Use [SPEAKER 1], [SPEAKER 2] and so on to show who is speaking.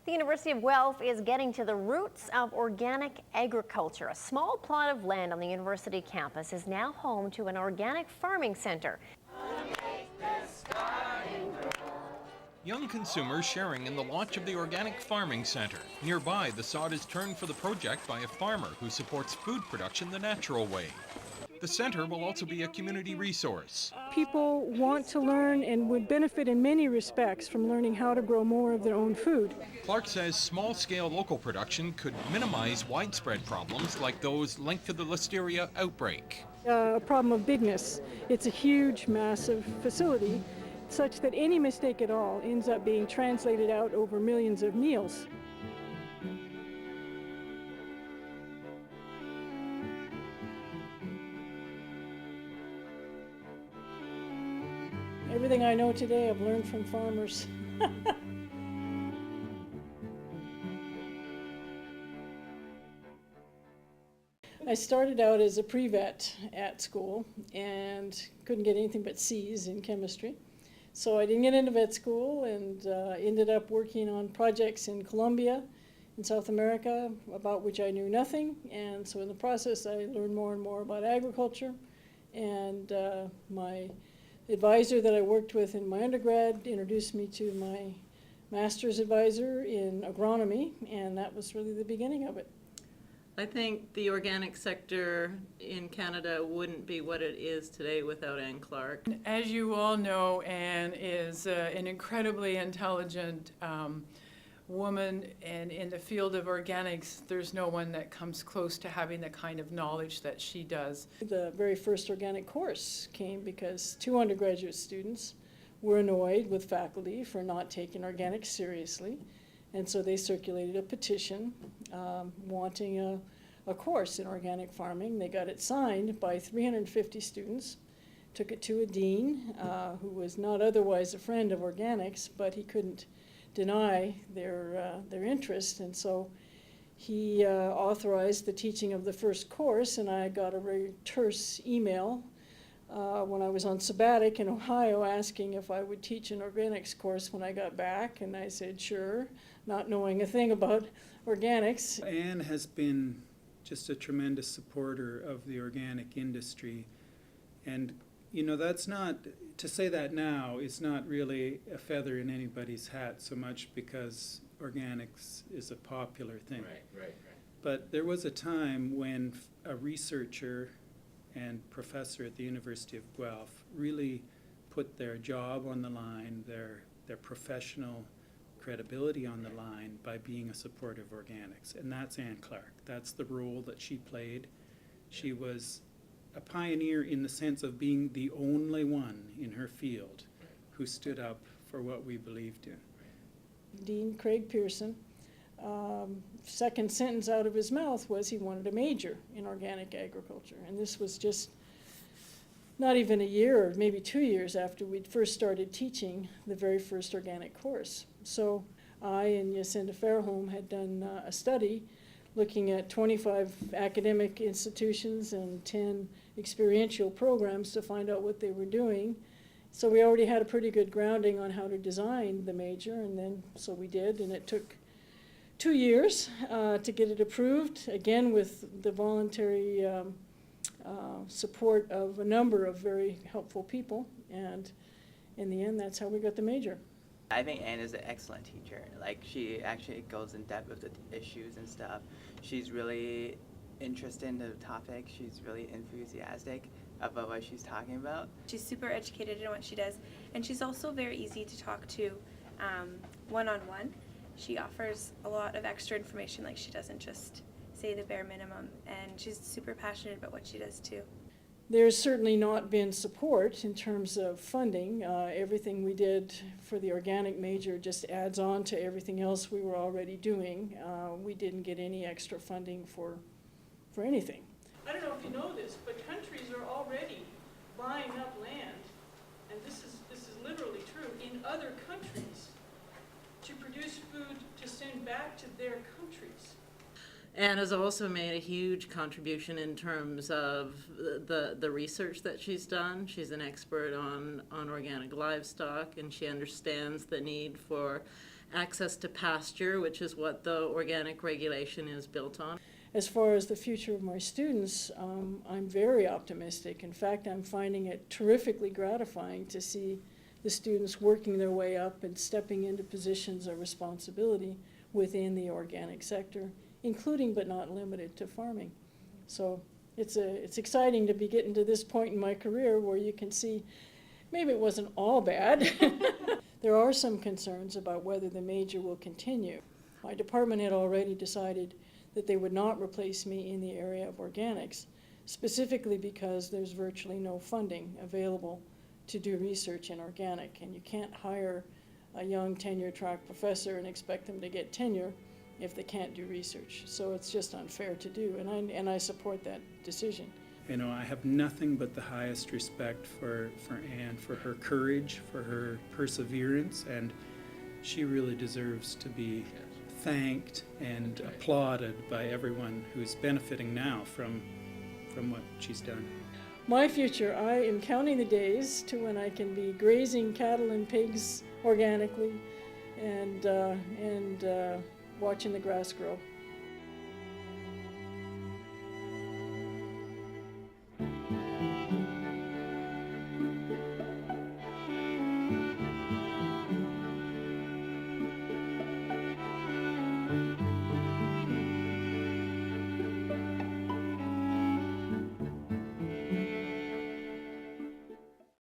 [SPEAKER 1] The University of Guelph is getting to the roots of organic agriculture. A small plot of land on the university campus is now home to an organic farming center.
[SPEAKER 2] Young consumers sharing in the launch of the Organic Farming Center. Nearby, the sod is turned for the project by a farmer who supports food production the natural way. The center will also be a community resource.
[SPEAKER 3] People want to learn and would benefit in many respects from learning how to grow more of their own food.
[SPEAKER 2] Clark says small-scale local production could minimize widespread problems like those linked to the listeria outbreak.
[SPEAKER 3] A problem of bigness. It's a huge, massive facility, such that any mistake at all ends up being translated out over millions of meals. Everything I know today I've learned from farmers. I started out as a pre-vet at school and couldn't get anything but C's in chemistry. So I didn't get into vet school and ended up working on projects in Colombia, in South America, about which I knew nothing. And so in the process, I learned more and more about agriculture. And my advisor that I worked with in my undergrad introduced me to my master's advisor in agronomy, and that was really the beginning of it.
[SPEAKER 4] I think the organic sector in Canada wouldn't be what it is today without Anne Clark.
[SPEAKER 5] As you all know, Anne is an incredibly intelligent woman, and in the field of organics, there's no one that comes close to having the kind of knowledge that she does.
[SPEAKER 3] The very first organic course came because 2 undergraduate students were annoyed with faculty for not taking organics seriously. And so they circulated a petition wanting a course in organic farming. They got it signed by 350 students, took it to a dean who was not otherwise a friend of organics, but he couldn't deny their interest. And so he authorized the teaching of the first course, and I got a very terse email when I was on sabbatic in Ohio asking if I would teach an organics course when I got back, and I said sure, not knowing a thing about organics.
[SPEAKER 6] Anne has been just a tremendous supporter of the organic industry, and you know, that's not, to say that now is not really a feather in anybody's hat so much because organics is a popular thing.
[SPEAKER 7] Right.
[SPEAKER 6] But there was a time when a researcher and professor at the University of Guelph really put their job on the line, their professional credibility on the line by being a supporter of organics. And that's Anne Clark. That's the role that she played. She was a pioneer in the sense of being the only one in her field who stood up for what we believed in.
[SPEAKER 3] Dean Craig Pearson, second sentence out of his mouth was he wanted a major in organic agriculture. And this was just not even a year or maybe 2 years after we'd first started teaching the very first organic course. So I and Jacinda Fairholm had done a study looking at 25 academic institutions and 10 experiential programs to find out what they were doing. So we already had a pretty good grounding on how to design the major, and then so we did, and it took 2 years to get it approved, again with the voluntary support of a number of very helpful people, and in the end that's how we got the major.
[SPEAKER 7] I think Anne is an excellent teacher. Like, she actually goes in depth with the issues and stuff. She's really interested in the topic. She's really enthusiastic about what she's talking about.
[SPEAKER 8] She's super educated in what she does, and she's also very easy to talk to one-on-one. She offers a lot of extra information, like she doesn't just say the bare minimum, and she's super passionate about what she does too.
[SPEAKER 3] There's certainly not been support in terms of funding. Everything we did for the organic major just adds on to everything else we were already doing. We didn't get any extra funding for anything. I don't know if you know this, but countries are already buying up land, and this is literally true, in other countries to produce food to send back to their countries.
[SPEAKER 4] Anne has also made a huge contribution in terms of the research that she's done. She's an expert on organic livestock, and she understands the need for access to pasture, which is what the organic regulation is built on.
[SPEAKER 3] As far as the future of my students, I'm very optimistic. In fact, I'm finding it terrifically gratifying to see the students working their way up and stepping into positions of responsibility within the organic sector, including but not limited to farming. So it's exciting to be getting to this point in my career where you can see maybe it wasn't all bad. There are some concerns about whether the major will continue. My department had already decided that they would not replace me in the area of organics, specifically because there's virtually no funding available to do research in organic, and you can't hire a young tenure-track professor and expect them to get tenure if they can't do research. So it's just unfair to do, and I support that decision.
[SPEAKER 6] You know, I have nothing but the highest respect for Anne, for her courage, for her perseverance, and she really deserves to be thanked and applauded by everyone who's benefiting now from what she's done.
[SPEAKER 3] My future, I am counting the days to when I can be grazing cattle and pigs organically and watching the grass grow.